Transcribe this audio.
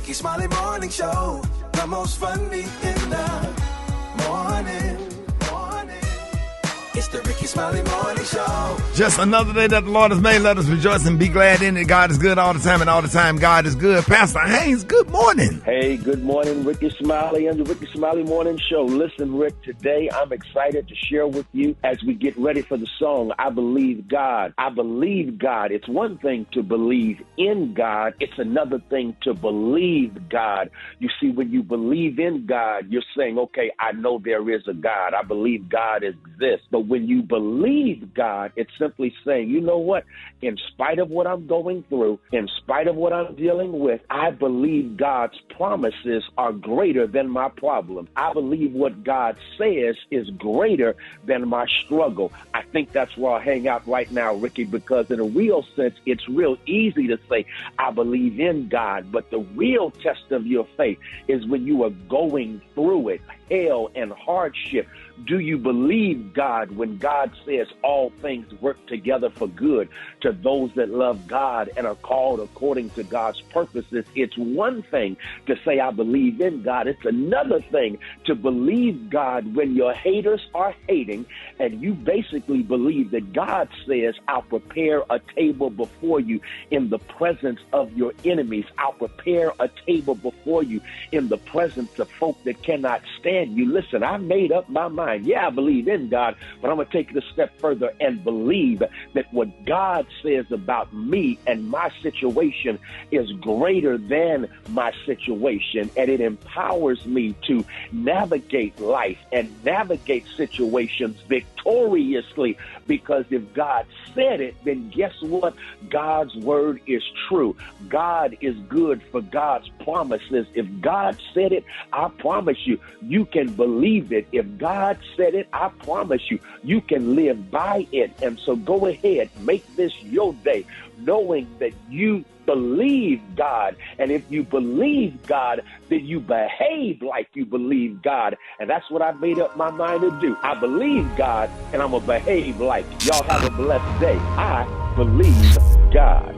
Rickey Smiley Morning Show, the most funny in the morning. It's the Rickey Smiley Morning Show. Just another day that the Lord has made. Let us rejoice and be glad in it. God is good all the time, and all the time God is good. Pastor Haynes, good morning. Hey, good morning, Rickey Smiley and the Rickey Smiley Morning Show. Listen, Rick, today I'm excited to share with you as we get ready for the song, I Believe God. I believe God. It's one thing to believe in God. It's another thing to believe God. You see, when you believe in God, you're saying, okay, I know there is a God. I believe God exists. But when you believe God, it's simply saying, you know what? In spite of what I'm going through, in spite of what I'm dealing with, I believe God's promises are greater than my problem. I believe what God says is greater than my struggle. I think that's where I'll hang out right now, Rickey, because in a real sense, it's real easy to say, I believe in God. But the real test of your faith is when you are going through it, hell and hardship. Do you believe God when God says all things work together for good to those that love God and are called according to God's purposes? It's one thing to say, I believe in God. It's another thing to believe God when your haters are hating and you basically believe that God says, I'll prepare a table before you in the presence of your enemies. I'll prepare a table before you in the presence of folk that cannot stand you. Listen, I made up my mind. Yeah, I believe in God, but I'm going to take it a step further and believe that what God says about me and my situation is greater than my situation, and it empowers me to navigate life and navigate situations victoriously, because if God said it, then guess what? God's word is true. God is good for God's promises. If God said it, I promise you, you can believe it. If God said it, I promise you, you can live by it. And so go ahead, make this your day, knowing that you believe God. And if you believe God, then you behave like you believe God. And that's what I made up my mind to do. I believe God, and I'm going to behave like. Y'all have a blessed day. I believe God.